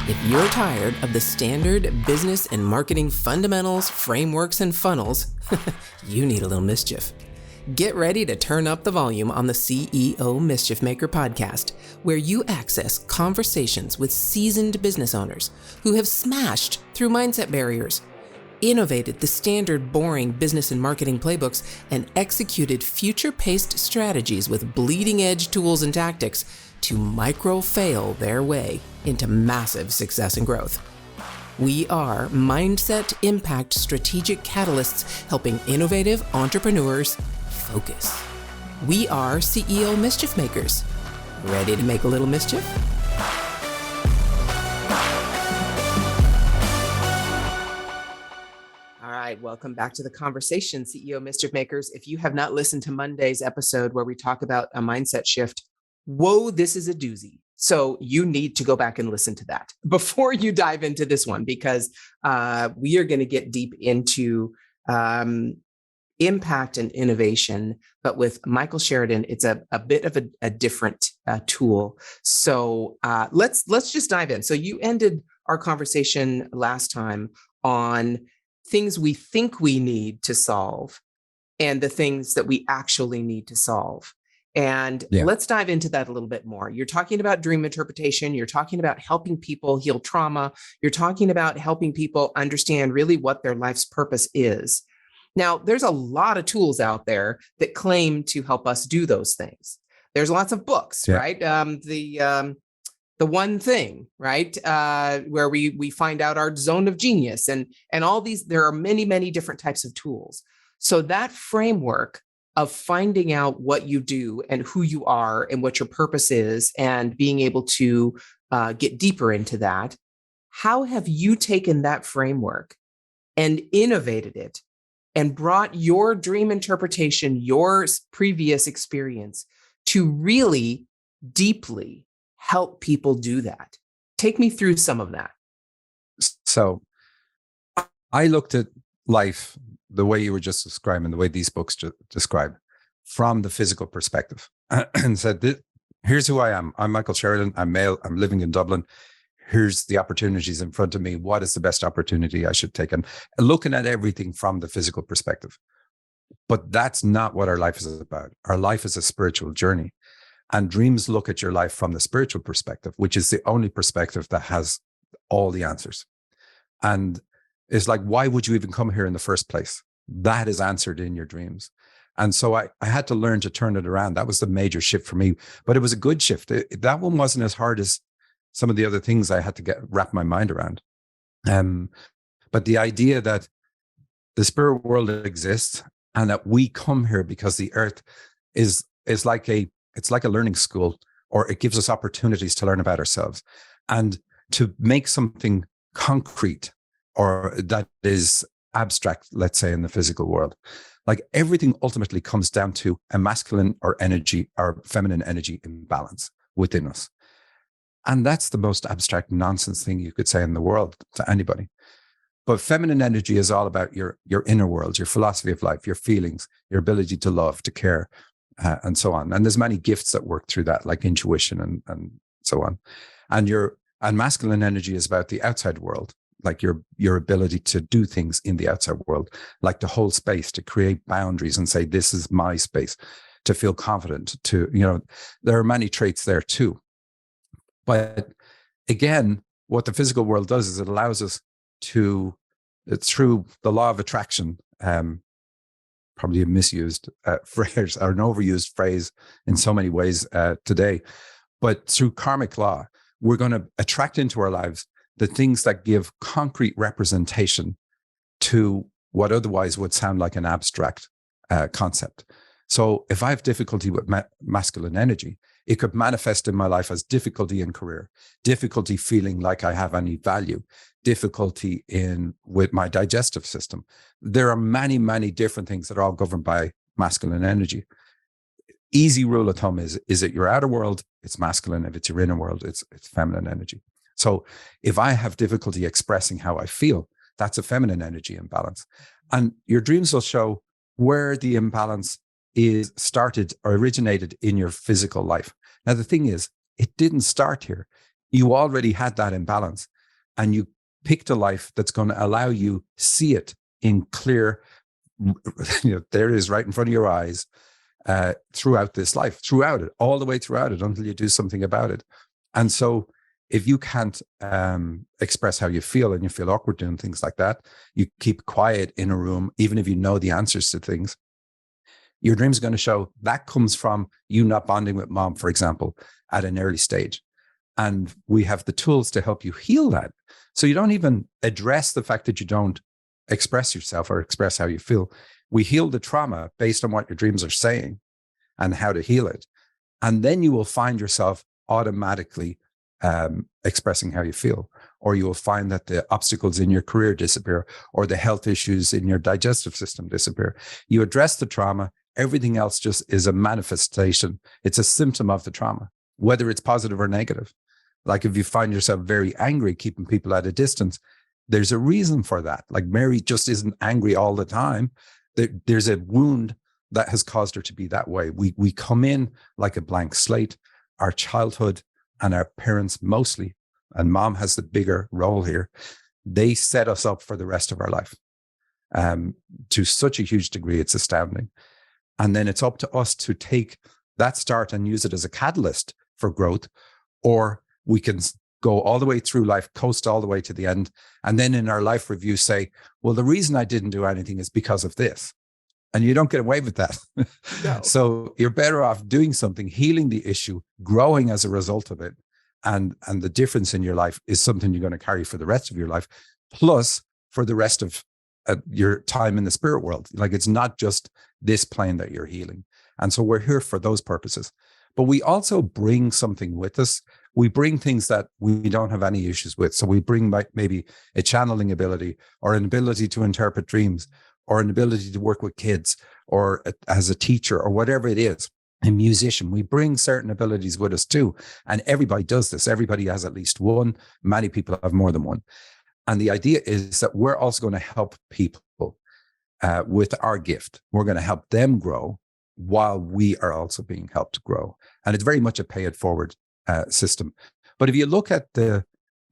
If you're tired of the standard business and marketing fundamentals, frameworks, and funnels, you need a little mischief. Get ready to turn up the volume on the CEO Mischief Maker podcast, where you access conversations with seasoned business owners who have smashed through mindset barriers, innovated the standard boring business and marketing playbooks, and executed future-paced strategies with bleeding-edge tools and tactics to micro-fail their way into massive success and growth. We are Mindset Impact Strategic Catalysts helping innovative entrepreneurs focus. We are CEO Mischief Makers. Ready to make a little mischief? All right, welcome back to the conversation, CEO Mischief Makers. If you have not listened to Monday's episode where we talk about a mindset shift, whoa, this is a doozy. So you need to go back and listen to that before you dive into this one, because we are going to get deep into impact and innovation. But with Michael Sheridan, it's a bit of a different tool. So let's just dive in. So you ended our conversation last time on things we think we need to solve and the things that we actually need to solve. And let's dive into that a little bit more. You're talking about dream interpretation. You're talking about helping people heal trauma. You're talking about helping people understand really what their life's purpose is. Now, there's a lot of tools out there that claim to help us do those things. There's lots of books, right? The One Thing, right? Where we find out our zone of genius and all these. There are many, many different types of tools. So that framework of finding out what you do and who you are and what your purpose is and being able to get deeper into that, how have you taken that framework and innovated it and brought your dream interpretation, your previous experience to really deeply help people do that? Take me through some of that. So I looked at life the way you were just describing, the way these books describe, from the physical perspective, and said, here's who I am. I'm Michael Sheridan. I'm male. I'm living in Dublin. Here's the opportunities in front of me. What is the best opportunity I should take? And looking at everything from the physical perspective. But that's not what our life is about. Our life is a spiritual journey. And dreams look at your life from the spiritual perspective, which is the only perspective that has all the answers. And it's like, why would you even come here in the first place? That is answered in your dreams. And so I had to learn to turn it around. That was the major shift for me. But it was a good shift. That one wasn't as hard as some of the other things I had to wrap my mind around. But the idea that the spirit world exists and that we come here because the earth is like it's like a learning school, or it gives us opportunities to learn about ourselves and to make something concrete or that is abstract, let's say, in the physical world. Like everything ultimately comes down to a masculine or feminine energy imbalance within us. And that's the most abstract nonsense thing you could say in the world to anybody. But feminine energy is all about your inner world, your philosophy of life, your feelings, your ability to love, to care, and so on. And there's many gifts that work through that, like intuition and so on. And masculine energy is about the outside world, like your ability to do things in the outside world, like to hold space, to create boundaries and say, this is my space, to feel confident, there are many traits there too. But again, what the physical world does is it allows us to, through the law of attraction, probably a misused phrase or an overused phrase in so many ways today, but through karmic law, we're going to attract into our lives the things that give concrete representation to what otherwise would sound like an abstract concept. So if I have difficulty with masculine energy, it could manifest in my life as difficulty in career, difficulty feeling like I have any value, difficulty with my digestive system. There are many, many different things that are all governed by masculine energy. Easy rule of thumb is it your outer world, it's masculine. If it's your inner world, it's feminine energy. So if I have difficulty expressing how I feel, that's a feminine energy imbalance. And your dreams will show where the imbalance is started or originated in your physical life. Now, the thing is, it didn't start here. You already had that imbalance. and you picked a life that's going to allow you see it in clear, there it is right in front of your eyes, throughout this life, throughout it, all the way throughout it, until you do something about it. And so if you can't express how you feel, and you feel awkward doing things like that, you keep quiet in a room, even if you know the answers to things, your dreams are going to show that comes from you not bonding with mom, for example, at an early stage. And we have the tools to help you heal that. So you don't even address the fact that you don't express yourself or express how you feel. We heal the trauma based on what your dreams are saying and how to heal it. And then you will find yourself automatically expressing how you feel, or you will find that the obstacles in your career disappear, or the health issues in your digestive system disappear. You address the trauma, everything else just is a manifestation. It's a symptom of the trauma, whether it's positive or negative. Like if you find yourself very angry, keeping people at a distance, there's a reason for that. Like Mary just isn't angry all the time. There's a wound that has caused her to be that way. We come in like a blank slate. Our childhood and our parents mostly, and mom has the bigger role here, they set us up for the rest of our life. To such a huge degree, it's astounding. And then it's up to us to take that start and use it as a catalyst for growth, or we can go all the way through life, coast all the way to the end. And then in our life review say, well, the reason I didn't do anything is because of this. And you don't get away with that. No. So you're better off doing something, healing the issue, growing as a result of it. And the difference in your life is something you're going to carry for the rest of your life, plus for the rest of your time in the spirit world. Like it's not just this plane that you're healing. And so we're here for those purposes. But we also bring something with us. We bring things that we don't have any issues with. So we bring maybe a channeling ability, or an ability to interpret dreams, or an ability to work with kids, or as a teacher, or whatever it is, a musician. We bring certain abilities with us too. And everybody does this. Everybody has at least one. Many people have more than one. And the idea is that we're also going to help people with our gift. We're going to help them grow while we are also being helped to grow. And it's very much a pay it forward system. But if you look at the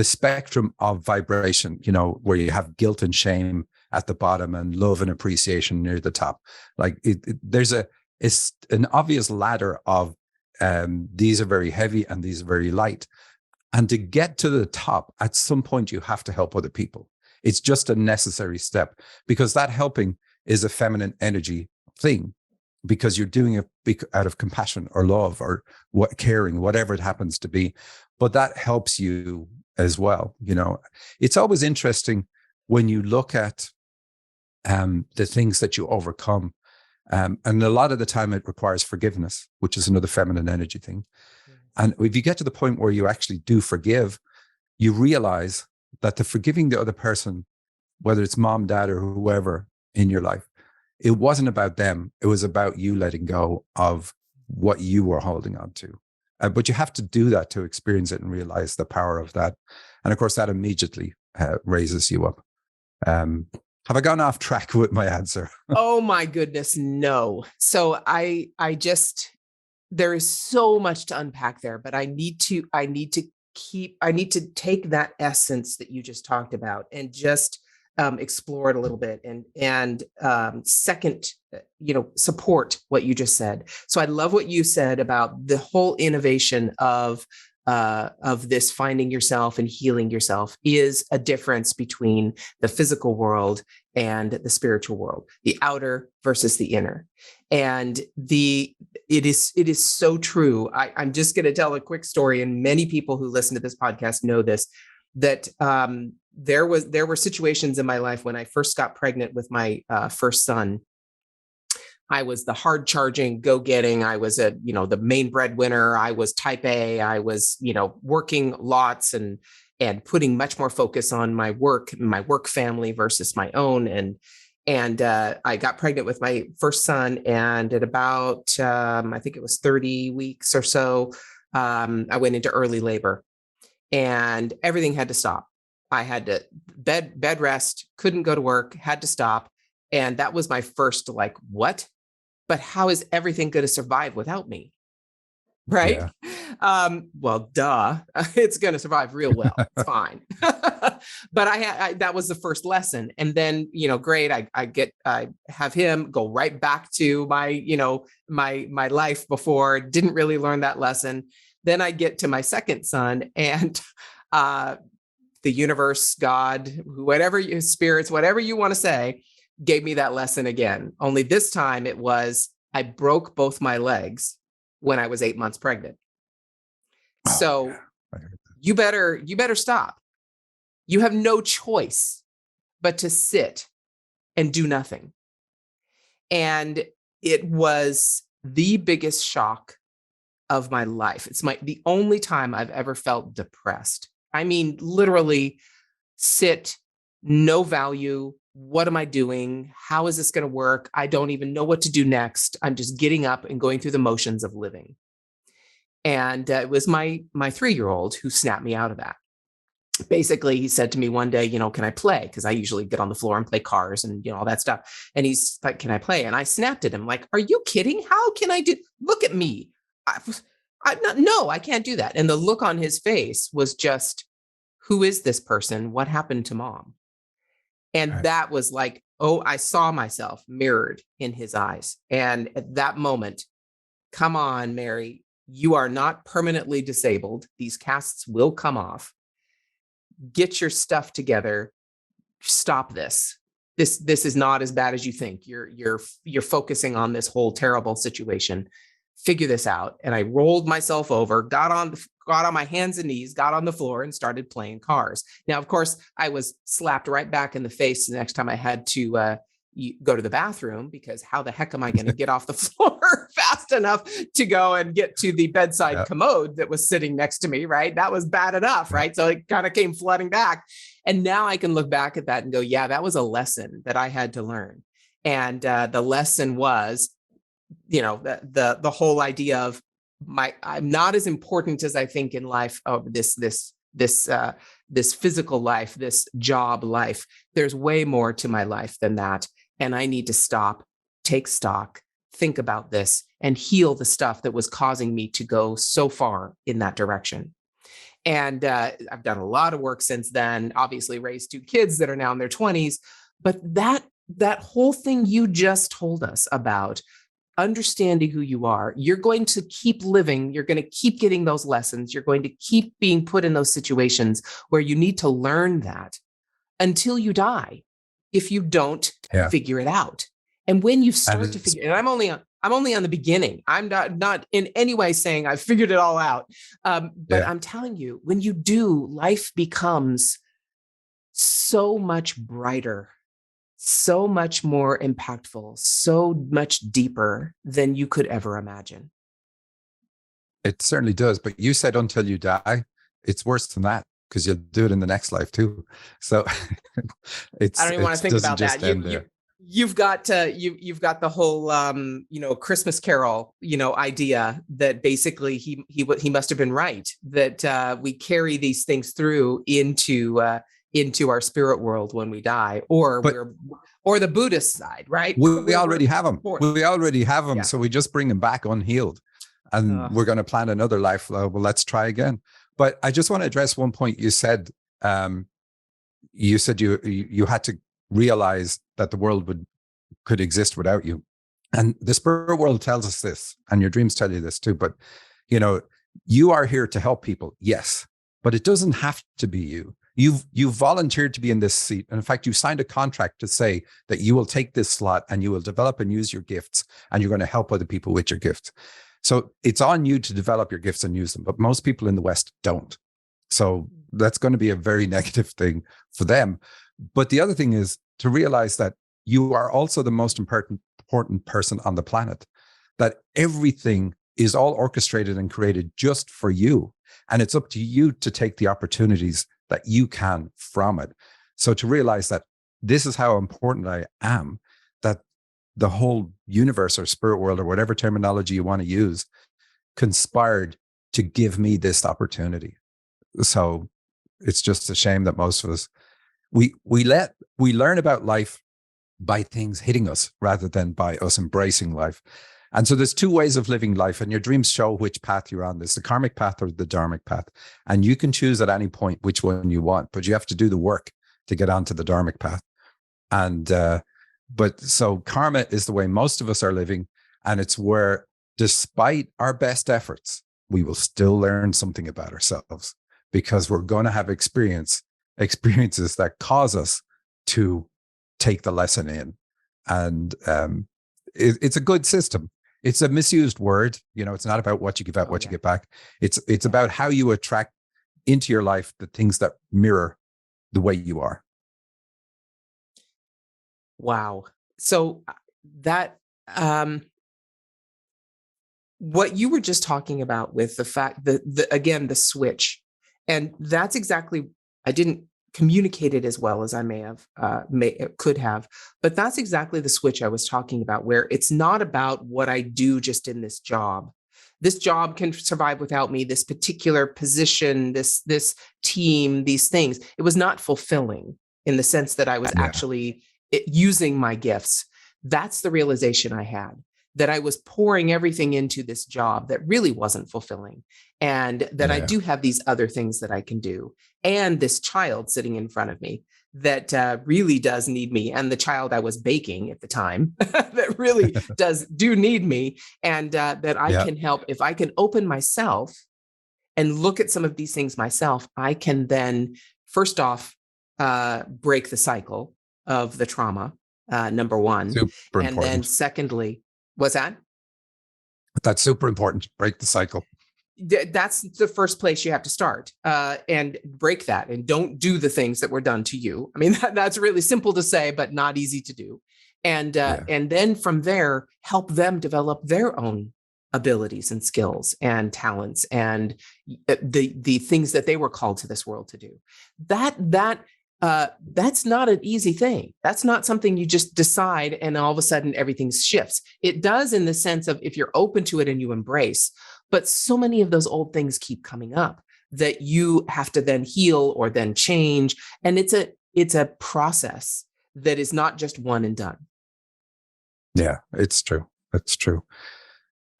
spectrum of vibration, where you have guilt and shame at the bottom and love and appreciation near the top, like it's an obvious ladder of these are very heavy and these are very light. And to get to the top, at some point, you have to help other people. It's just a necessary step, because that helping is a feminine energy thing, because you're doing it out of compassion or love or caring, whatever it happens to be. But that helps you as well. It's always interesting when you look at the things that you overcome. And a lot of the time it requires forgiveness, which is another feminine energy thing. And if you get to the point where you actually do forgive, you realize that the forgiving the other person, whether it's mom, dad, or whoever in your life, it wasn't about them. It was about you letting go of what you were holding on to. But you have to do that to experience it and realize the power of that. And of course, that immediately raises you up. Have I gone off track with my answer? Oh my goodness, no. So I just, there is so much to unpack there, but I need to take that essence that you just talked about and just explore it a little bit and second, support what you just said. So I love what you said about the whole innovation of this finding yourself and healing yourself is a difference between the physical world and the spiritual world, the outer versus the inner. And it is so true. I'm just going to tell a quick story, and many people who listen to this podcast know this, that there were situations in my life when I first got pregnant with my first son. I was the hard charging, go getting. I was the main breadwinner. I was type A. I was, working lots and putting much more focus on my work family versus my own. And I got pregnant with my first son, and at about, I think it was 30 weeks or so, I went into early labor, and everything had to stop. I had to bed rest, couldn't go to work, had to stop. And that was my first, what? But how is everything going to survive without me? Right. Yeah. Well, duh, it's going to survive real well. It's fine. But that was the first lesson. And then, great. I have him go right back to my life before, didn't really learn that lesson. Then I get to my second son, and the universe, God, whatever you spirits, whatever you want to say, gave me that lesson again. Only this time it was, I broke both my legs when I was 8 months pregnant. So you better stop. You have no choice but to sit and do nothing. And it was the biggest shock of my life. It's the only time I've ever felt depressed. I mean, literally sit, no value. What am I doing? How is this going to work? I don't even know what to do next. I'm just getting up and going through the motions of living. And it was my 3-year-old who snapped me out of that. Basically, he said to me one day, can I play? Because I usually get on the floor and play cars and all that stuff. And he's like, can I play? And I snapped at him like, are you kidding? How can I do? Look at me. No, I can't do that. And the look on his face was just, who is this person? What happened to mom? And that was like, oh, I saw myself mirrored in his eyes. And at that moment, come on, Mary, you are not permanently disabled. These casts will come off. Get your stuff together. Stop this. This is not as bad as you think. You're focusing on this whole terrible situation. Figure this out. And I rolled myself over, got on my hands and knees, got on the floor and started playing cars. Now, of course, I was slapped right back in the face the next time I had to go to the bathroom, because how the heck am I going to get off the floor fast enough to go and get to the bedside commode that was sitting next to me, right? That was bad enough, right? So it kind of came flooding back. And now I can look back at that and go, yeah, that was a lesson that I had to learn. And the lesson was, the whole idea of I'm not as important as I think in life, of this physical life, this job life. There's way more to my life than that. And I need to stop, take stock, think about this, and heal the stuff that was causing me to go so far in that direction. And I've done a lot of work since then, obviously raised 2 kids that are now in their 20s. But that whole thing you just told us about, understanding who you are, you're going to keep living, you're going to keep getting those lessons, you're going to keep being put in those situations where you need to learn that until you die, if you don't figure it out. And when you start to figure, and I'm only on the beginning. I'm not in any way saying I've figured it all out. But I'm telling you, when you do, life becomes so much brighter, so much more impactful, so much deeper than you could ever imagine. It certainly does. But you said until you die. It's worse than that, because you'll do it in the next life too. So I don't even want to think about that. You've got the whole Christmas Carol idea that basically he must have been right, that we carry these things through into our spirit world when we die, or the Buddhist side, right? We already have them. We already have them. Yeah. So we just bring them back unhealed, and we're going to plan another life. Well, let's try again. But I just want to address one point you said. You said you had to realize that the world could exist without you, and the spirit world tells us this, and your dreams tell you this too. But you are here to help people, yes, but it doesn't have to be you. You've volunteered to be in this seat. And in fact, you signed a contract to say that you will take this slot and you will develop and use your gifts, and you're going to help other people with your gifts. So it's on you to develop your gifts and use them. But most people in the West don't. So that's going to be a very negative thing for them. But the other thing is to realize that you are also the most important person on the planet, that everything is all orchestrated and created just for you. And it's up to you to take the opportunities that you can from it. So to realize that this is how important I am, that the whole universe or spirit world or whatever terminology you want to use conspired to give me this opportunity. So it's just a shame that most of us, we learn about life by things hitting us rather than by us embracing life. And so there's two ways of living life, and your dreams show which path you're on. There's the karmic path or the dharmic path. And you can choose at any point which one you want, but you have to do the work to get onto the dharmic path. And, but so karma is the way most of us are living. And it's where, despite our best efforts, we will still learn something about ourselves, because we're going to have experiences that cause us to take the lesson in. And it's a good system. It's a misused word. It's not about what you give out, what you get back. It's about how you attract into your life the things that mirror the way you are. Wow. So that, what you were just talking about with the fact that again, the switch, and that's exactly, I didn't communicate it as well as I could have, but that's exactly the switch I was talking about, where it's not about what I do just in this job. This job can survive without me, this particular position, this team, these things. It was not fulfilling in the sense that I was actually using my gifts. That's the realization I had, that I was pouring everything into this job that really wasn't fulfilling, and that I do have these other things that I can do. And this child sitting in front of me that really does need me, and the child I was baking at the time that really do need me, and that I can help. If I can open myself and look at some of these things myself, I can then, first off, break the cycle of the trauma, number one. Super and important. Then secondly, what's that? That's super important. Break the cycle. That's the first place you have to start, and break that, and don't do the things that were done to you. I mean, that's really simple to say, but not easy to do. And then from there, help them develop their own abilities and skills and talents and the things that they were called to this world to do. That's not an easy thing. That's not something you just decide and all of a sudden everything shifts. It does in the sense of if you're open to it and you embrace, but so many of those old things keep coming up that you have to then heal or then change. And it's a process that is not just one and done. Yeah, it's true. That's true.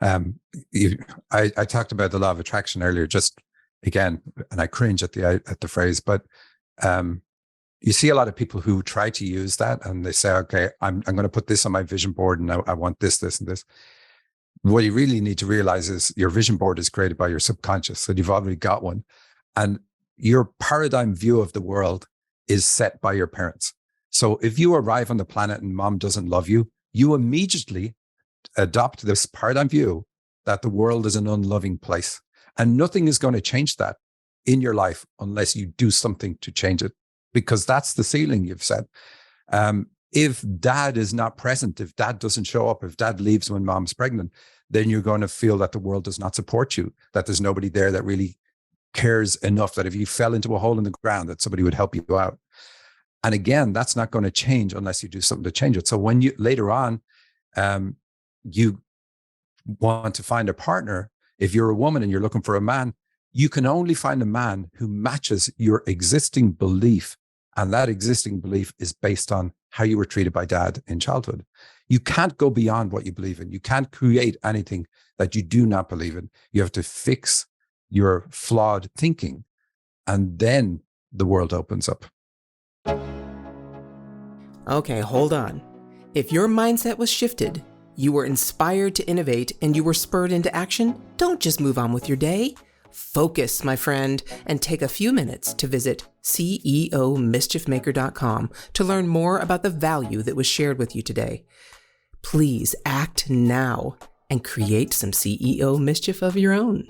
I talked about the law of attraction earlier, just again, and I cringe at the phrase, but you see a lot of people who try to use that, and they say, okay, I'm going to put this on my vision board, and I want this, and this. What you really need to realize is your vision board is created by your subconscious. So you've already got one, and your paradigm view of the world is set by your parents. So if you arrive on the planet and mom doesn't love you, you immediately adopt this paradigm view that the world is an unloving place, and nothing is going to change that in your life unless you do something to change it, because that's the ceiling you've set. If dad is not present, if dad doesn't show up, if dad leaves when mom's pregnant, then you're going to feel that the world does not support you, that there's nobody there that really cares enough that if you fell into a hole in the ground, that somebody would help you out. And again, that's not going to change unless you do something to change it. So when you later on, you want to find a partner, if you're a woman and you're looking for a man, you can only find a man who matches your existing belief. And that existing belief is based on how you were treated by dad in childhood. You can't go beyond what you believe in. You can't create anything that you do not believe in. You have to fix your flawed thinking, and then the world opens up. Okay, hold on. If your mindset was shifted, you were inspired to innovate, and you were spurred into action, don't just move on with your day. Focus, my friend, and take a few minutes to visit CEOmischiefmaker.com to learn more about the value that was shared with you today. Please act now and create some CEO mischief of your own.